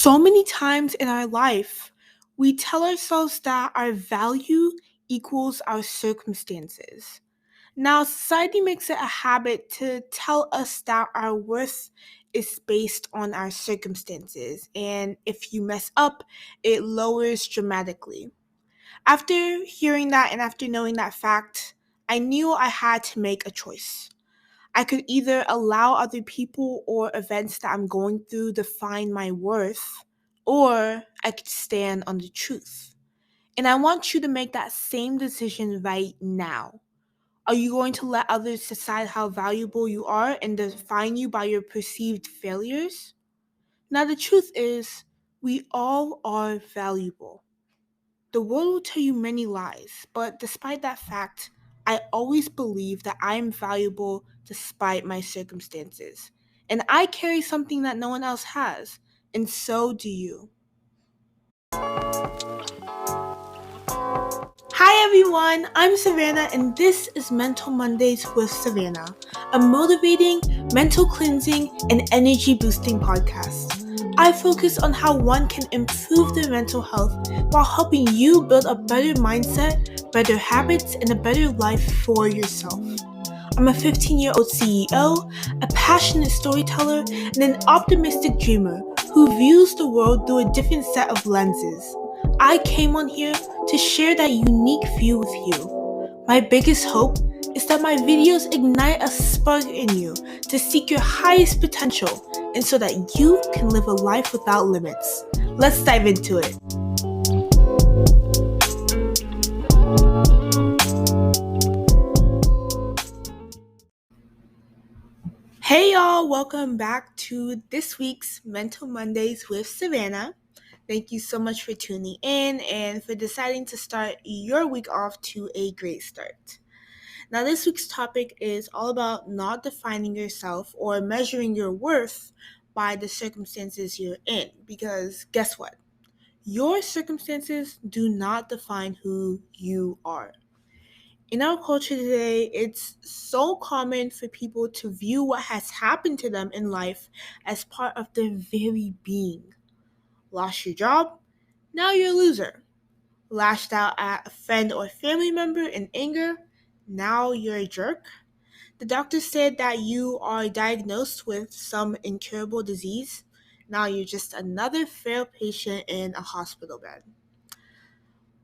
So many times in our life, we tell ourselves that our value equals our circumstances. Now, society makes it a habit to tell us that our worth is based on our circumstances, and if you mess up, it lowers dramatically. After hearing that and after knowing that fact, I knew I had to make a choice. I could either allow other people or events that I'm going through define my worth, or I could stand on the truth. And I want you to make that same decision right now. Are you going to let others decide how valuable you are and define you by your perceived failures? Now, the truth is, we all are valuable. The world will tell you many lies, but despite that fact, I always believe that I am valuable despite my circumstances. And I carry something that no one else has, and so do you. Hi everyone, I'm Savanna, and this is Mental Mondays with Savanna, a motivating, mental cleansing, and energy boosting podcast. I focus on how one can improve their mental health while helping you build a better mindset, better habits, and a better life for yourself. I'm a 15-year-old CEO, a passionate storyteller, and an optimistic dreamer who views the world through a different set of lenses. I came on here to share that unique view with you. My biggest hope is that my videos ignite a spark in you to seek your highest potential and so that you can live a life without limits. Let's dive into it. Hey y'all, welcome back to this week's Mental Mondays with Savanna. Thank you so much for tuning in and for deciding to start your week off to a great start. Now, this week's topic is all about not defining yourself or measuring your worth by the circumstances you're in. Because guess what? Your circumstances do not define who you are. In our culture today, it's so common for people to view what has happened to them in life as part of their very being. Lost your job? Now you're a loser. Lashed out at a friend or family member in anger? Now you're a jerk. The doctor said that you are diagnosed with some incurable disease. Now you're just another frail patient in a hospital bed.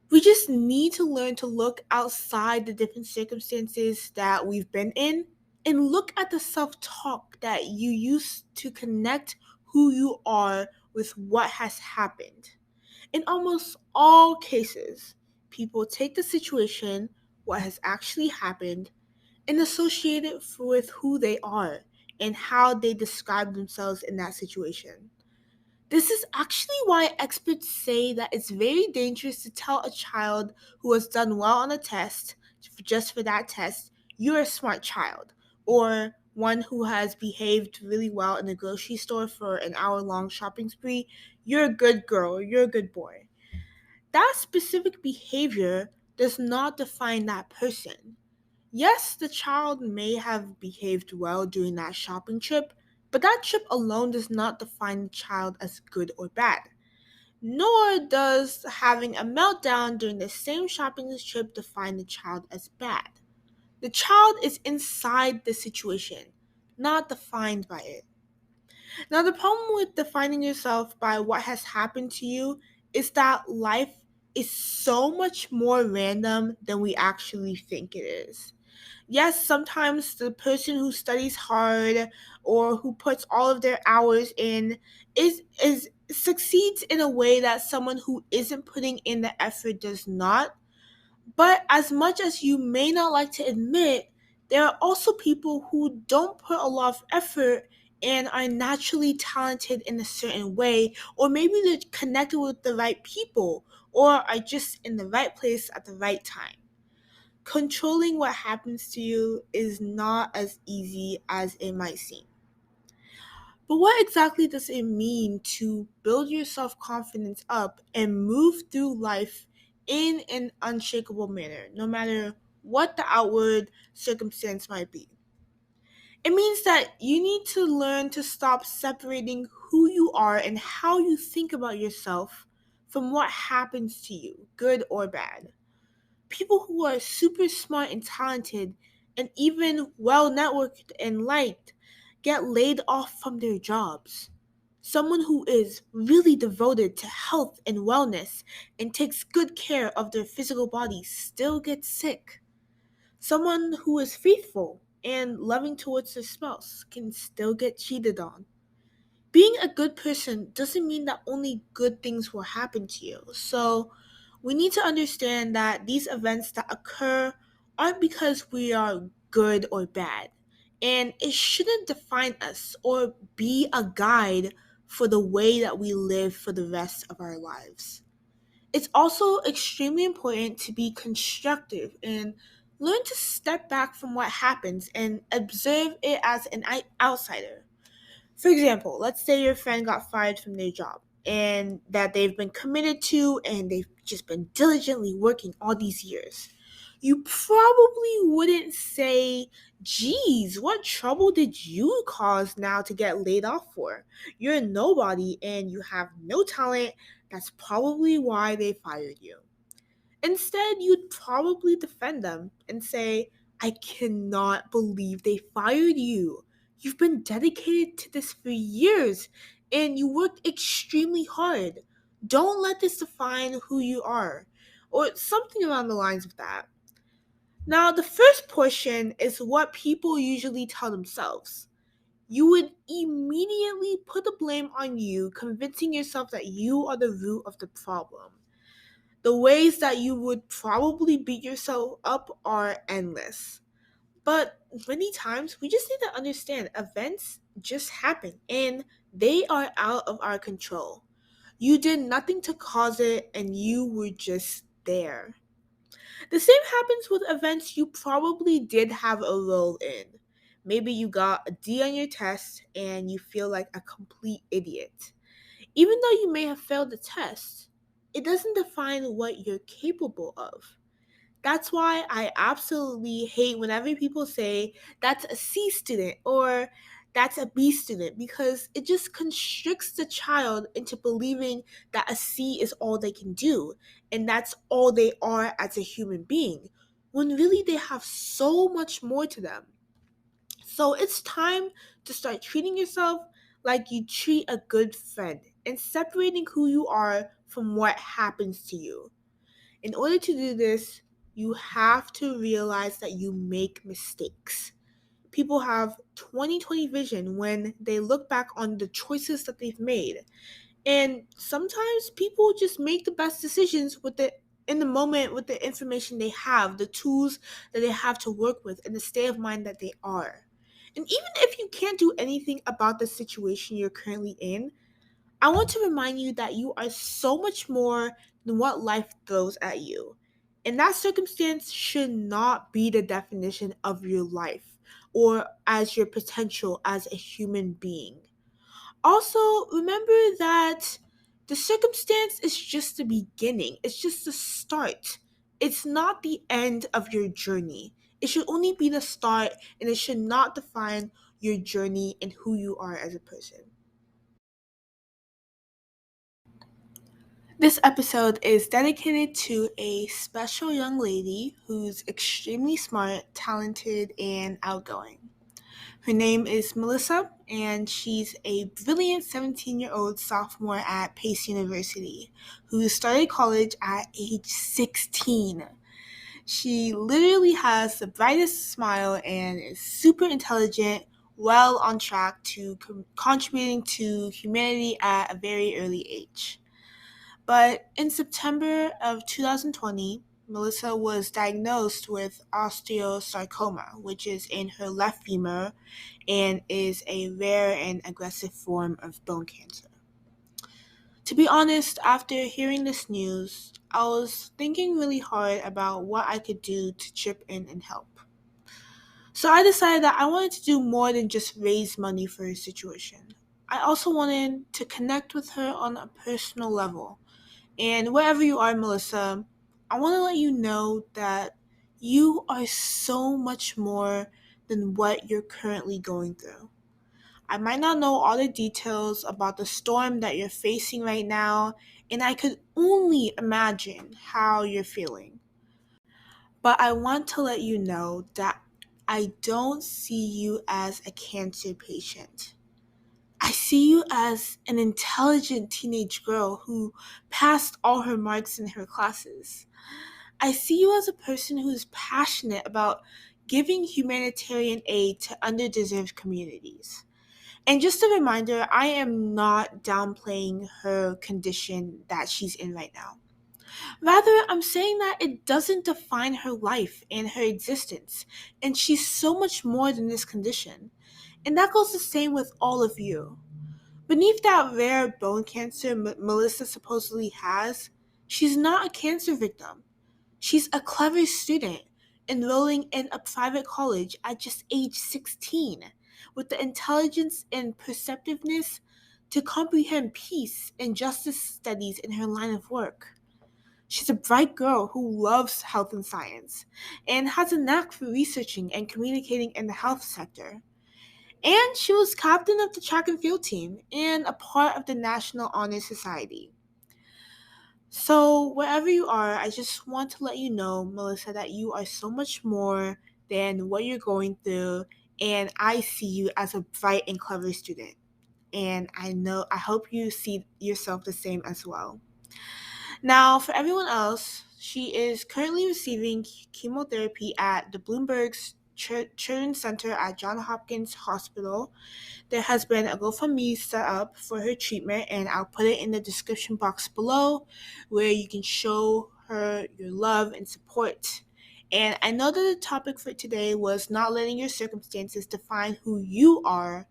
We just need to learn to look outside the different circumstances that we've been in and look at the self-talk that you use to connect who you are with what has happened. In almost all cases, people take the situation, what has actually happened, and associate it with who they are and how they describe themselves in that situation. This is actually why experts say that it's very dangerous to tell a child who has done well on a test, just for that test, you're a smart child, or one who has behaved really well in the grocery store for an hour-long shopping spree, you're a good girl or you're a good boy. That specific behavior does not define that person. Yes, the child may have behaved well during that shopping trip, but that trip alone does not define the child as good or bad. Nor does having a meltdown during the same shopping trip define the child as bad. The child is inside the situation, not defined by it. Now, the problem with defining yourself by what has happened to you is that life is so much more random than we actually think it is. Yes, sometimes the person who studies hard or who puts all of their hours in is succeeds in a way that someone who isn't putting in the effort does not. But as much as you may not like to admit, there are also people who don't put a lot of effort and are naturally talented in a certain way, or maybe they're connected with the right people or are just in the right place at the right time. Controlling what happens to you is not as easy as it might seem. But what exactly does it mean to build your self-confidence up and move through life in an unshakable manner, no matter what the outward circumstance might be? It means that you need to learn to stop separating who you are and how you think about yourself from what happens to you, good or bad. People who are super smart and talented and even well networked and liked get laid off from their jobs. Someone who is really devoted to health and wellness and takes good care of their physical body still gets sick. Someone who is faithful and loving towards their spouse can still get cheated on. Being a good person doesn't mean that only good things will happen to you. So we need to understand that these events that occur aren't because we are good or bad. And it shouldn't define us or be a guide for the way that we live for the rest of our lives. It's also extremely important to be constructive and learn to step back from what happens and observe it as an outsider. For example, let's say your friend got fired from their job and that they've been committed to and they've just been diligently working all these years. You probably wouldn't say, geez, what trouble did you cause now to get laid off for? You're a nobody and you have no talent. That's probably why they fired you. Instead, you'd probably defend them and say, I cannot believe they fired you. You've been dedicated to this for years and you worked extremely hard. Don't let this define who you are, or something along the lines of that. Now, the first portion is what people usually tell themselves. You would immediately put the blame on you, convincing yourself that you are the root of the problem. The ways that you would probably beat yourself up are endless. But many times we just need to understand events just happen and they are out of our control. You did nothing to cause it and you were just there. The same happens with events you probably did have a role in. Maybe you got a D on your test and you feel like a complete idiot. Even though you may have failed the test, it doesn't define what you're capable of. That's why I absolutely hate whenever people say that's a C student or that's a B student because it just constricts the child into believing that a C is all they can do and that's all they are as a human being when really they have so much more to them. So it's time to start treating yourself like you treat a good friend and separating who you are from what happens to you. In order to do this, you have to realize that you make mistakes. People have 20/20 vision when they look back on the choices that they've made. And sometimes people just make the best decisions with the in the moment with the information they have, the tools that they have to work with, and the state of mind that they are. And even if you can't do anything about the situation you're currently in, I want to remind you that you are so much more than what life throws at you. And that circumstance should not be the definition of your life or as your potential as a human being. Also, remember that the circumstance is just the beginning, it's just the start. It's not the end of your journey. It should only be the start, and it should not define your journey and who you are as a person. This episode is dedicated to a special young lady who's extremely smart, talented, and outgoing. Her name is Melissa, and she's a brilliant 17-year-old sophomore at Pace University who started college at age 16. She literally has the brightest smile and is super intelligent, well on track to contributing to humanity at a very early age. But in September of 2020, Melissa was diagnosed with osteosarcoma, which is in her left femur and is a rare and aggressive form of bone cancer. To be honest, after hearing this news, I was thinking really hard about what I could do to chip in and help. So I decided that I wanted to do more than just raise money for her situation. I also wanted to connect with her on a personal level. And wherever you are, Melissa, I want to let you know that you are so much more than what you're currently going through. I might not know all the details about the storm that you're facing right now, and I could only imagine how you're feeling. But I want to let you know that I don't see you as a cancer patient. I see you as an intelligent teenage girl who passed all her marks in her classes. I see you as a person who is passionate about giving humanitarian aid to underdeserved communities. And just a reminder, I am not downplaying her condition that she's in right now. Rather, I'm saying that it doesn't define her life and her existence, and she's so much more than this condition. And that goes the same with all of you. Beneath that rare bone cancer Melissa supposedly has, she's not a cancer victim. She's a clever student enrolling in a private college at just age 16 with the intelligence and perceptiveness to comprehend peace and justice studies in her line of work. She's a bright girl who loves health and science and has a knack for researching and communicating in the health sector. And she was captain of the track and field team and a part of the National Honor Society. So, wherever you are, I just want to let you know, Melissa, that you are so much more than what you're going through. And I see you as a bright and clever student. And I hope you see yourself the same as well. Now, for everyone else, she is currently receiving chemotherapy at the Bloomberg's Children's Center at Johns Hopkins Hospital. There has been a GoFundMe set up for her treatment, and I'll put it in the description box below where you can show her your love and support. And I know that the topic for today was not letting your circumstances define who you are,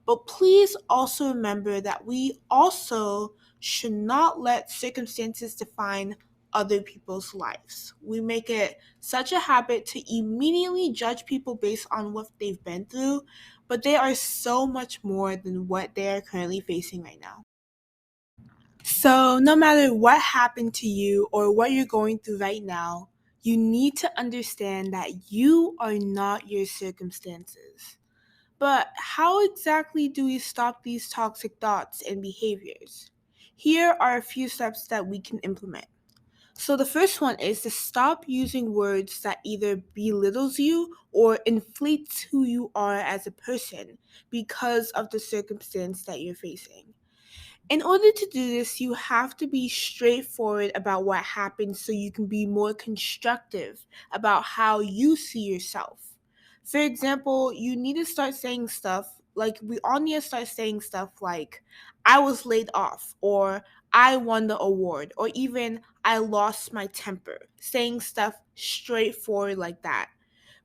but please also remember that we also should not let circumstances define other people's lives. We make it such a habit to immediately judge people based on what they've been through, but they are so much more than what they are currently facing right now. So, no matter what happened to you or what you're going through right now, you need to understand that you are not your circumstances. But how exactly do we stop these toxic thoughts and behaviors? Here are a few steps that we can implement. So the first one is to stop using words that either belittles you or inflates who you are as a person because of the circumstance that you're facing. In order to do this, you have to be straightforward about what happened so you can be more constructive about how you see yourself. For example, you need to start saying stuff like we all need to start saying stuff like, I was laid off, or I won the award, or even I lost my temper. Saying stuff straightforward like that.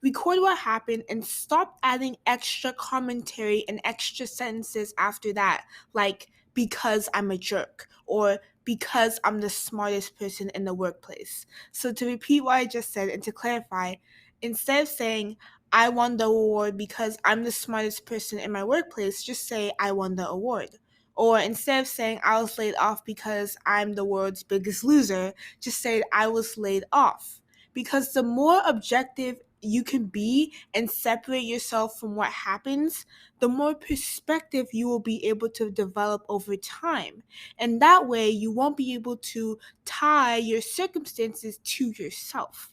Record what happened and stop adding extra commentary and extra sentences after that, like because I'm a jerk or because I'm the smartest person in the workplace. So to repeat what I just said and to clarify, instead of saying I won the award because I'm the smartest person in my workplace, just say I won the award. Or instead of saying I was laid off because I'm the world's biggest loser, just say I was laid off. Because the more objective you can be and separate yourself from what happens, the more perspective you will be able to develop over time. And that way, you won't be able to tie your circumstances to yourself.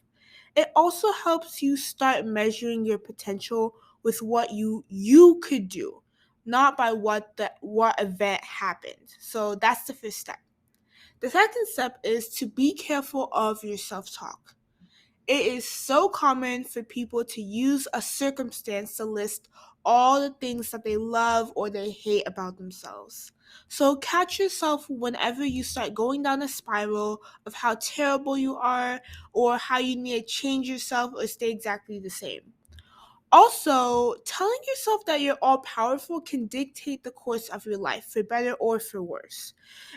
It also helps you start measuring your potential with what you could do, not by what event happened. So that's the first step. The second step is to be careful of your self-talk. It is so common for people to use a circumstance to list all the things that they love or they hate about themselves. So catch yourself whenever you start going down a spiral of how terrible you are or how you need to change yourself or stay exactly the same. Also, telling yourself that you're all powerful can dictate the course of your life for better or for worse.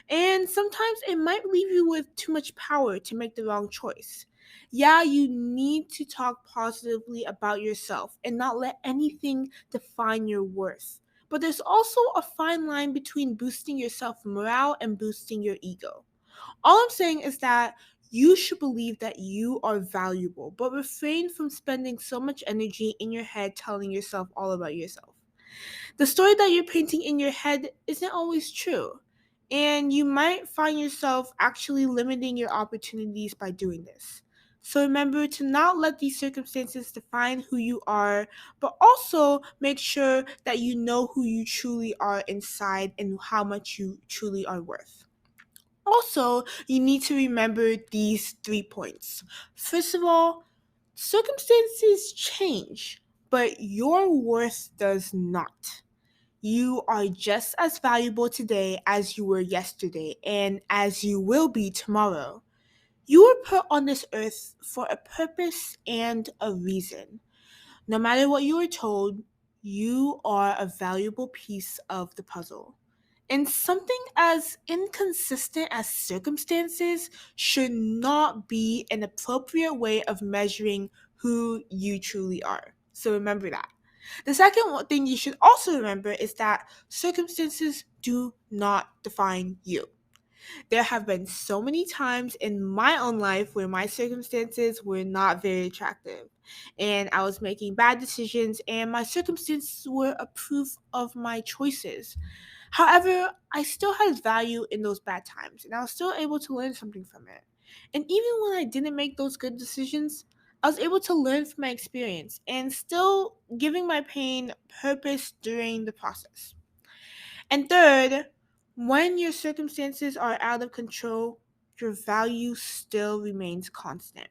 And sometimes it might leave you with too much power to make the wrong choice. Yeah, you need to talk positively about yourself and not let anything define your worth. But there's also a fine line between boosting your self morale and boosting your ego. All I'm saying is that You should believe that you are valuable, but refrain from spending so much energy in your head telling yourself all about yourself. The story that you're painting in your head isn't always true, and you might find yourself actually limiting your opportunities by doing this. So remember to not let these circumstances define who you are, but also make sure that you know who you truly are inside and how much you truly are worth. Also, you need to remember these 3 points. First of all, circumstances change, but your worth does not. You are just as valuable today as you were yesterday and as you will be tomorrow. You were put on this earth for a purpose and a reason. No matter what you were told, you are a valuable piece of the puzzle. And something as inconsistent as circumstances should not be an appropriate way of measuring who you truly are. So remember that. The second thing you should also remember is that circumstances do not define you. There have been so many times in my own life where my circumstances were not very attractive, and I was making bad decisions, and my circumstances were a proof of my choices. However, I still had value in those bad times, and I was still able to learn something from it. And even when I didn't make those good decisions, I was able to learn from my experience and still giving my pain purpose during the process. And third, when your circumstances are out of control, your value still remains constant.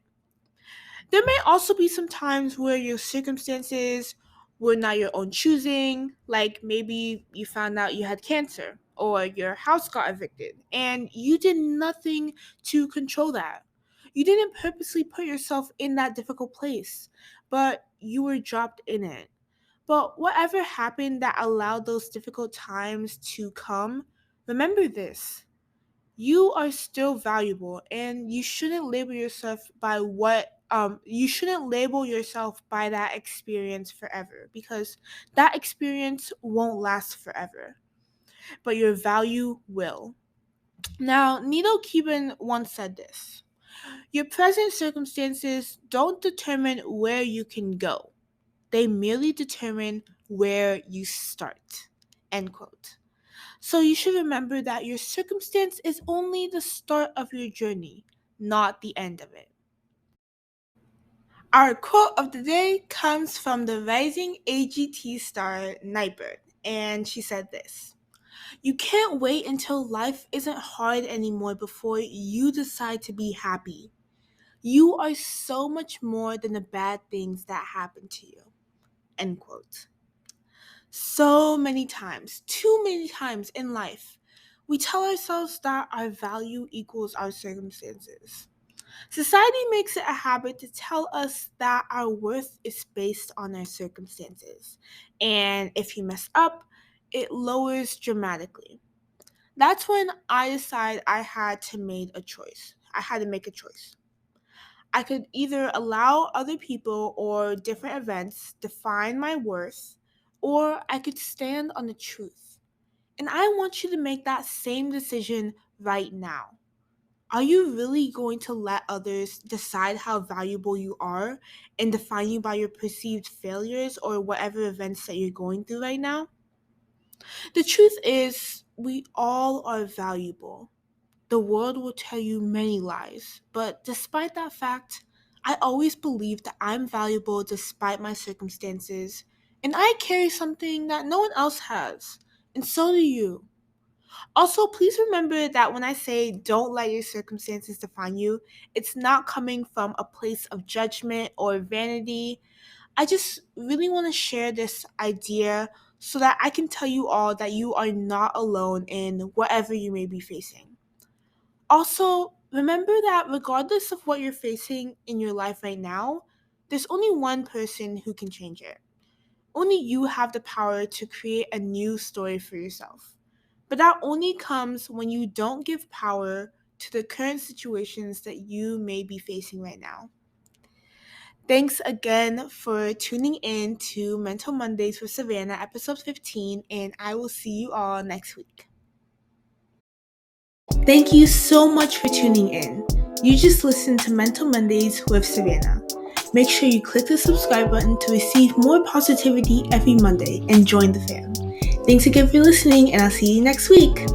There may also be some times where your circumstances were not your own choosing, like maybe you found out you had cancer or your house got evicted, and you did nothing to control that. You didn't purposely put yourself in that difficult place, but you were dropped in it. But whatever happened that allowed those difficult times to come, remember this. You are still valuable and you shouldn't label yourself by that experience forever because that experience won't last forever, but your value will. Now, Nito Cuban once said this. Your present circumstances don't determine where you can go. They merely determine where you start. End quote. So you should remember that your circumstance is only the start of your journey, not the end of it. Our quote of the day comes from the rising AGT star Nightbirde, and she said this. You can't wait until life isn't hard anymore before you decide to be happy. You are so much more than the bad things that happen to you. End quote. So many times, too many times in life, we tell ourselves that our value equals our circumstances. Society makes it a habit to tell us that our worth is based on our circumstances. And if you mess up, it lowers dramatically. That's when I decided I had to make a choice. I had to make a choice. I could either allow other people or different events define my worth, or I could stand on the truth. And I want you to make that same decision right now. Are you really going to let others decide how valuable you are and define you by your perceived failures or whatever events that you're going through right now? The truth is, we all are valuable. The world will tell you many lies, but despite that fact, I always believe that I'm valuable despite my circumstances, and I carry something that no one else has, and so do you. Also, please remember that when I say don't let your circumstances define you, it's not coming from a place of judgment or vanity. I just really want to share this idea so that I can tell you all that you are not alone in whatever you may be facing. Also, remember that regardless of what you're facing in your life right now, there's only one person who can change it. Only you have the power to create a new story for yourself. But that only comes when you don't give power to the current situations that you may be facing right now. Thanks again for tuning in to Mental Mondays with Savanna, episode 15, and I will see you all next week. Thank you so much for tuning in. You just listened to Mental Mondays with Savanna. Make sure you click the subscribe button to receive more positivity every Monday and join the fam. Thanks again for listening, and I'll see you next week.